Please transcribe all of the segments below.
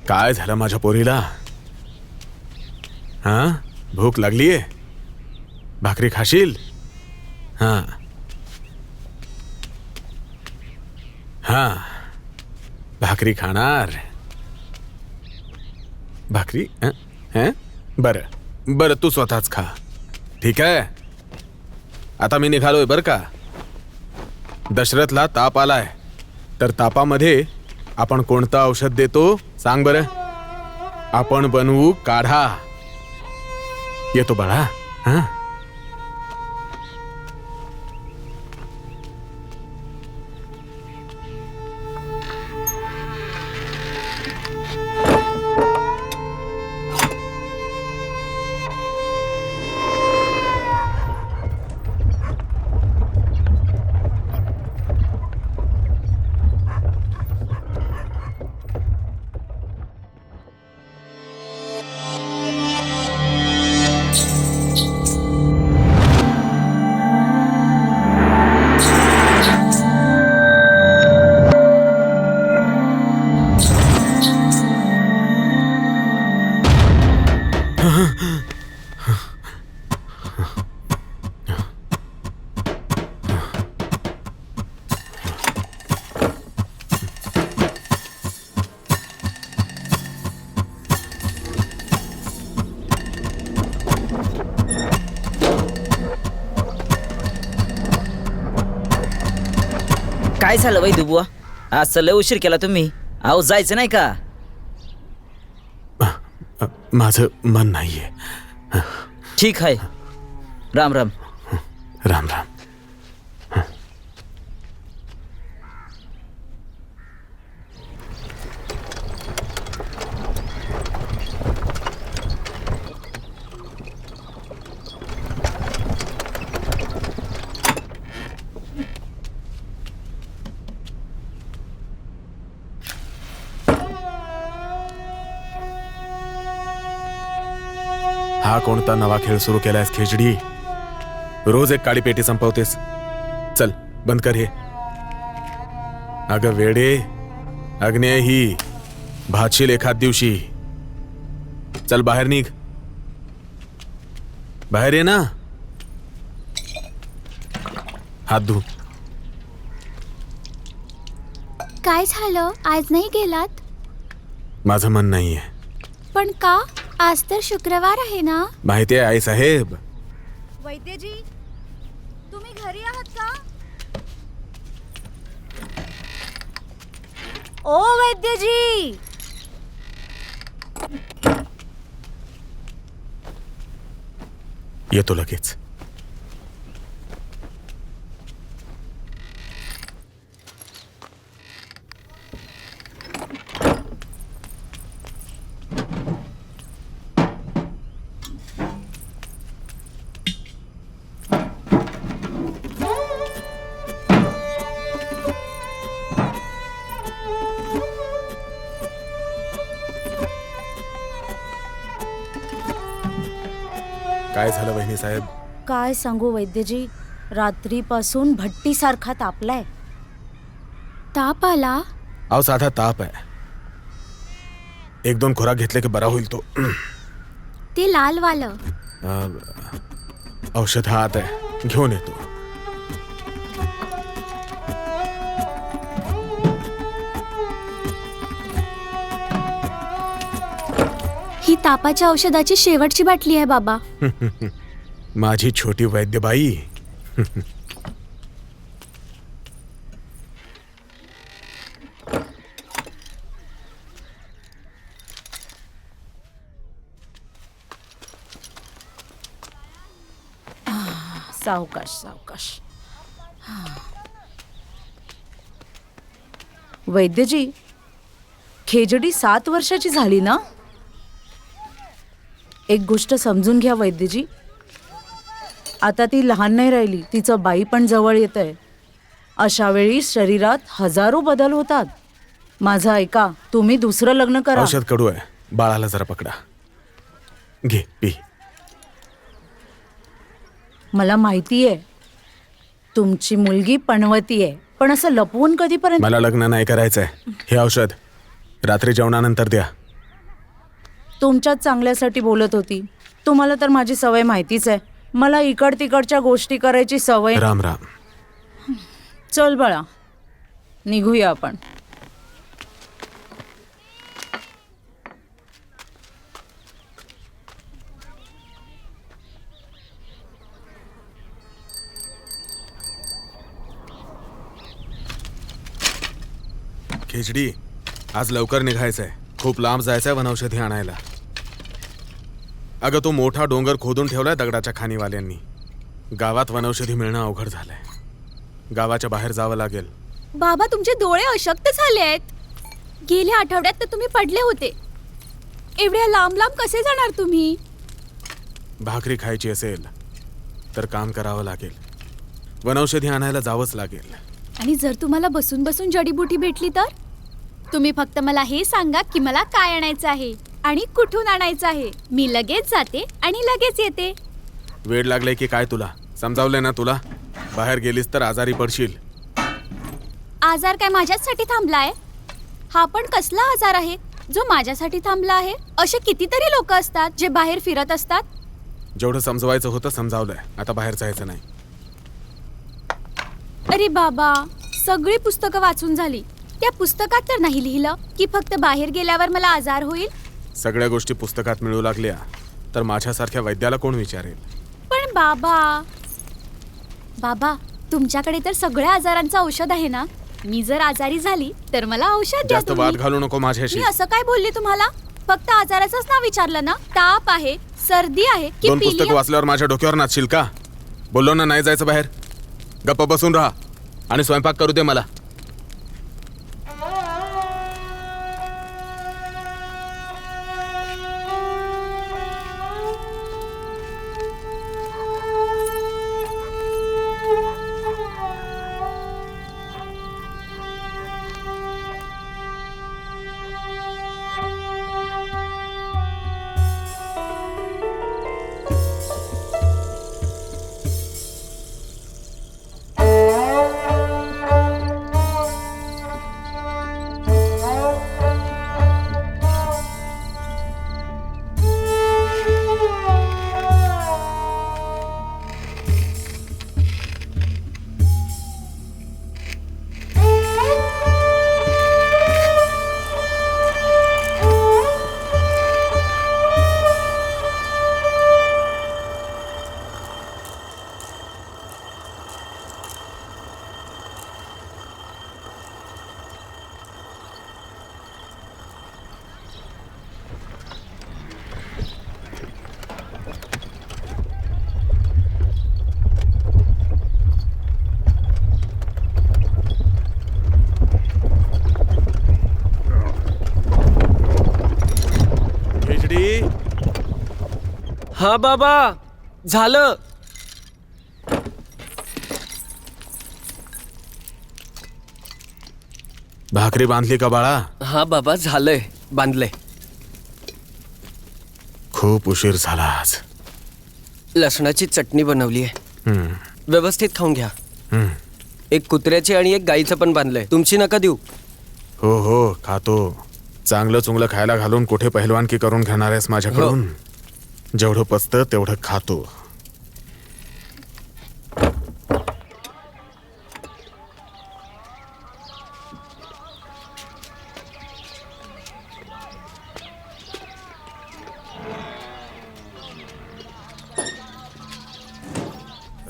काय झालं माझ्या पोरीला? हा, भूक लागलीये? भाकरी खाशील? हा हा, भाकरी खाणार? भाकरी? बरं बरं, तू स्वतःच खा, ठीक आहे? आता मी निघालोय बर का. दशरथला ताप आलाय, तर तापामध्ये आपण कोणतं औषध देतो सांग बरं? आपण बनवू काढा. येतो बाळा. हा, काय झालं वैदू बुवा? आज लय उशीर केला तुम्ही. अहो जायचं नाही का? माझं मन नाहीये. ठीक आहे. राम राम. राम राम. हा कोणता नवा खेळ सुरू केलायस खिचडी? रोज एक काळी पेटी संपवतेस. चल बंद कर हे. अगं वेडे, अग्नेय ही भातशील एखाद दिवशी. चल बाहेर निघ. बाहेर ये ना. हात धु. काय झालं? आज नाही गेलात? माझं मन नाहीये. पण का? आज तर शुक्रवार आहे ना. माहितीये आई साहेब. वैद्यजी, तुम्ही घरी आहात का? ओ वैद्यजी, येतो लगेच. काय झालं वहिनी साहेब? काय सांगू वैद्यजी, रात्रीपासून भट्टीसारखा तापलाय. ताप आला? अहो साधा ताप आहे. एक दोन खुराक घेतले की बरा होईल तो. ते लाल वालं. औषध हात आहे, घेऊन येतो. ही तापाच्या औषधाची शेवटची बाटली आहे बाबा. माझी छोटी वैद्यबाई. सावकाश सावकाश. वैद्यजी, खेजडी 7 वर्षाची झाली ना? एक गोष्ट समजून घ्या वैद्यजी, आता ती लहान नाही राहिली, तिचं बाई पण जवळ येतंय. अशा वेळी शरीरात हजारो बदल होतात. माझं ऐका, तुम्ही दुसरं लग्न करा. औषध कडू आहे, बाळाला जरा पकडा. घे पी. मला माहितीये तुमची मुलगी पणवती आहे, पण असं लपवून कधीपर्यंत? मला लग्न नाही करायचंय. हे औषध रात्री जेवणानंतर द्या. तुमच्याच चांगल्यासाठी बोलत होती. तुम्हाला तर माझी सवय माहितीच आहे. मला इकड तिकडच्या गोष्टी करायची सवय. राम राम. चल बाळा, निघूया आपण. खिचडी, आज लवकर निघायचंय. खूप लांब जायचंय वनौषधी आणायला. अगं तो मोठा डोंगर खोदून ठेवलाय दगडाच्या खाणीवाल्यांनी. गावात वनौषधी मिळणं अवघड झालंय. गावाच्या बाहेर जावं लागेल. बाबा तुमचे डोळे अशक्त झाले आहेत. गेल्या आठवड्यात तर तुम्ही पडले होते. एवढ्या लांब लांब कसे जाणार तुम्ही? भाकरी खायची असेल तर काम करावं लागेल. वनौषधी आणायला जावंच लागेल. आणि जर तुम्हाला बसून बसून जडीबुटी भेटली तर? तुम्ही फक्त मला हे सांगा की मला काय आणायचं आहे आणि कुठून आणायचं आहे. मी लगेच जाते आणि लगेच येते. वेळ लागले की काय तुला? समजावलंय ना तुला? बाहेर गेलीस तर आजारी पडशील. आजार काय माझ्यासाठी थांबलाय? हा पण कसला आजार आहे जो माझ्यासाठी थांबला आहे? असे कितीतरी लोक असतात जे बाहेर फिरत असतात. जेवढं समजवायचं होतं समजावलंय. आता बाहेर जायचं नाही. अरे बाबा, सगळी पुस्तकं वाचून झाली. त्या पुस्तकात तर नाही लिहिलं की फक्त बाहेर गेल्यावर मला आजार होईल. सगळ्या गोष्टी पुस्तकात मिळू लागल्या तर माझ्यासारख्या वैद्याला कोण विचारेल? पण बाबा तुमच्याकडे तर सगळ्या आजारांचं औषध आहे ना. मी जर आजारी झाली तर मला औषध द्या जास्त वाद तुम्ही. घालू नको माझ्याशी. मी असं काय बोलले तुम्हाला? फक्त आजाराचंच नाव विचारलं ना. ताप आहे, सर्दी आहे की दोन पुस्तक पिलिया? वाचल्यावर माझ्या डोक्यावर नाचशील का? बोललो ना नाही जायचं बाहेर. गप्प बसून राहा आणि स्वयंपाक करू दे मला. खिचडी, हा बाबा, झालं. भाकरी बांधली का बाळा? हा बाबा, झालंय, बांधलंय. खूप उशीर झाला आज. लसणाची चटणी बनवली आहे. हम्म, व्यवस्थित खाऊन घ्या. हम्म. एक कुत्र्याची आणि एक गाईचं पण बांधलंय. तुमची नका देऊ. हो हो खातो. चांगलं चुंगलं खायला घालून कुठे पहिलवानकी करून घेणार आहेस माझ्याकडून? जेवढं पचतं तेवढं खातो.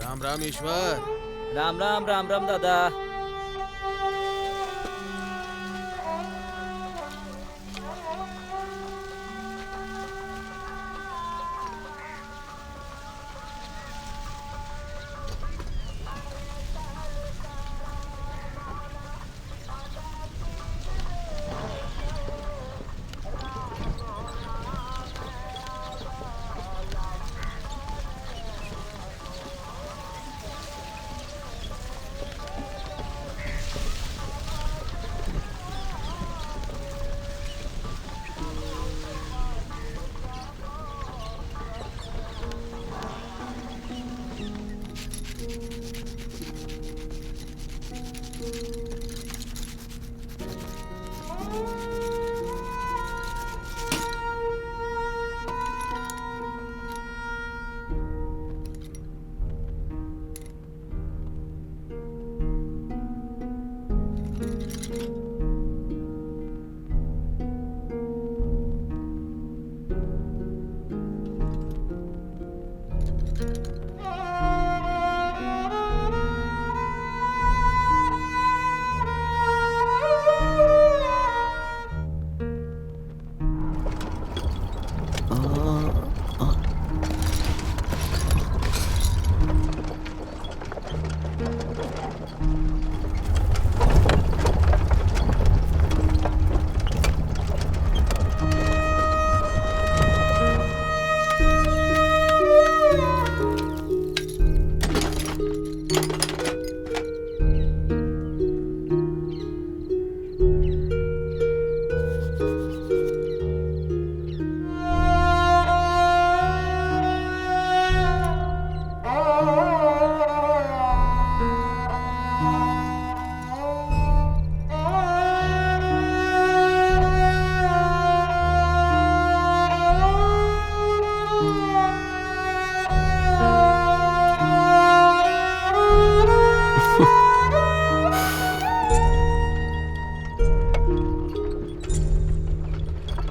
राम राम ईश्वर. राम राम राम राम दादा.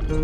अरे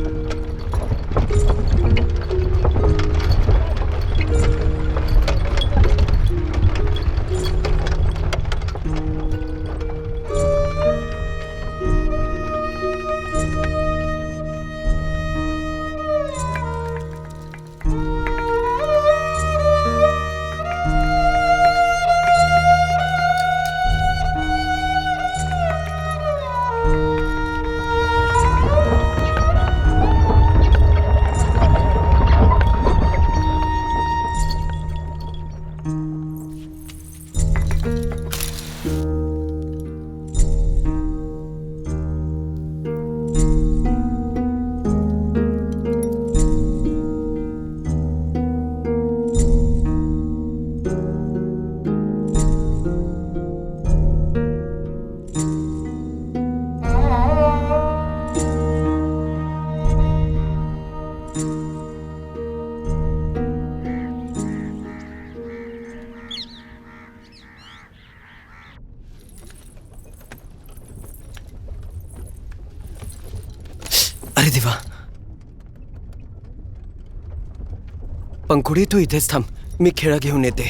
देवा, पंखुडी तू इथेच थांब, मी खेळा घेऊन येते.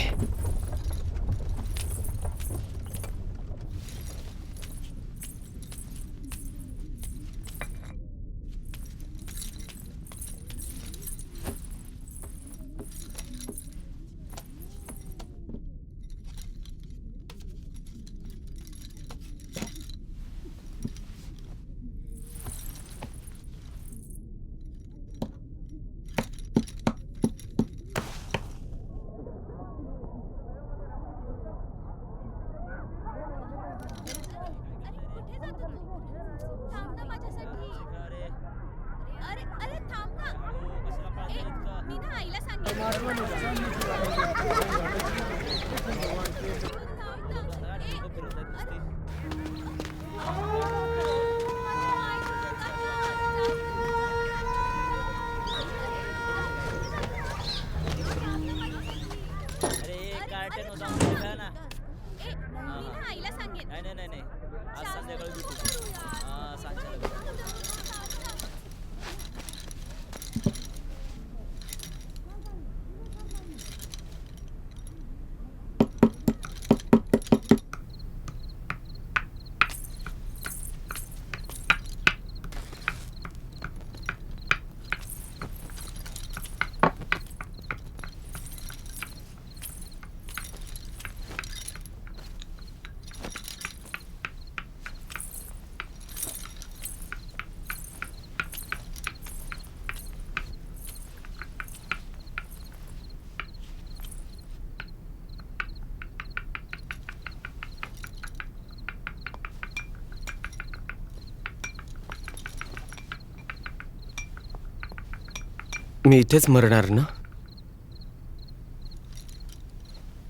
मी इथेच मरणार ना,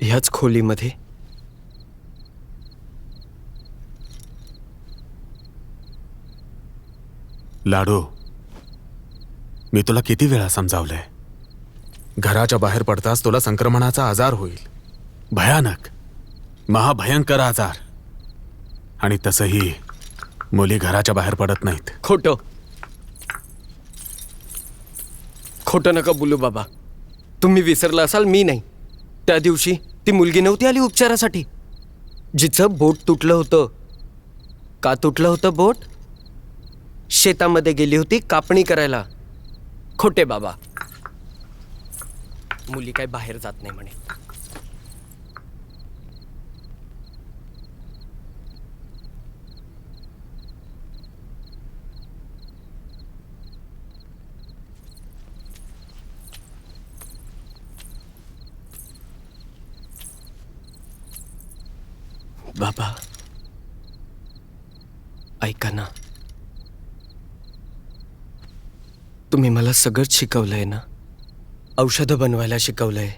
ह्याच खोलीमध्ये? लाडू, मी तुला किती वेळा समजावलंय, घराच्या बाहेर पडताच तुला संक्रमणाचा आजार होईल, भयानक महाभयंकर आजार. आणि तसंही मुली घराच्या बाहेर पडत नाहीत. खोटं खोटं नका बोलू बाबा. तुम्ही विसरला असाल, मी नाही. त्या दिवशी ती मुलगी नव्हती आली उपचारासाठी, जिचं बोट तुटलं होतं. का तुटलं होतं बोट? शेतामध्ये गेली होती कापणी करायला. खोटे बाबा, मुली काय बाहेर जात नाही म्हणे. बाबा ऐका ना, तुम्ही मला सगळंच शिकवलंय ना. औषधं बनवायला शिकवलंय,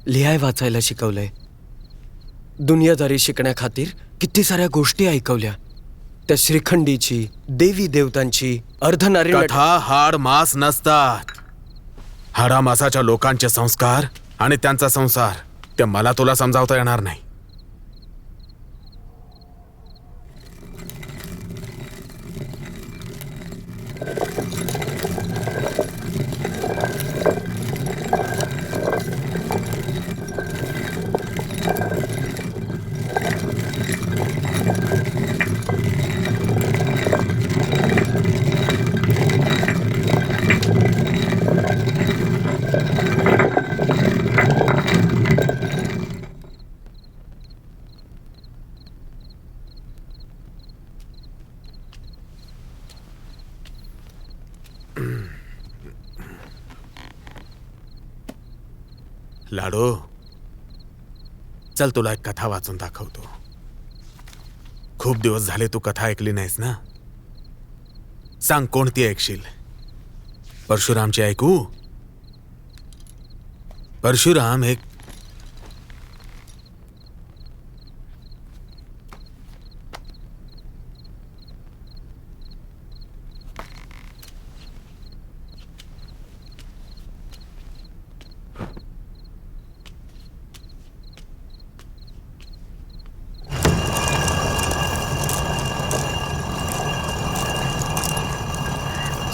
लिहाय वाचायला शिकवलंय, दुनियादारी शिकण्याखातीर किती साऱ्या गोष्टी ऐकवल्या. त्या श्रीखंडीची, देवी देवतांची, अर्धनारी कथा हाड मास नसतात. हाडामासाच्या लोकांचे संस्कार आणि त्यांचा संसार, ते मला तुला समजावता येणार नाही. लाडो, चल तुला एक कथा वाचून दाखवतो. खूप दिवस झाले तू कथा ऐकली नाहीस ना. सांग कोणती ऐकशील? परशुरामची ऐकू? परशुराम एक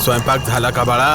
स्वयंपाक झाला का बाळा?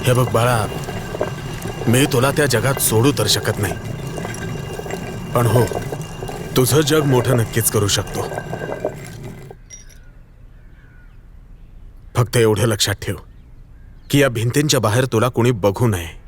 हे बघ बाळा, मी तुला त्या जगात सोडू तर शकत नाही, पण हो, तुझं जग मोठं नक्कीच करू शकतो. फक्त एवढं लक्षात ठेव की या भिंतींच्या बाहेर तुला कोणी बघू नये.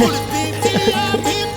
उडती ती आधी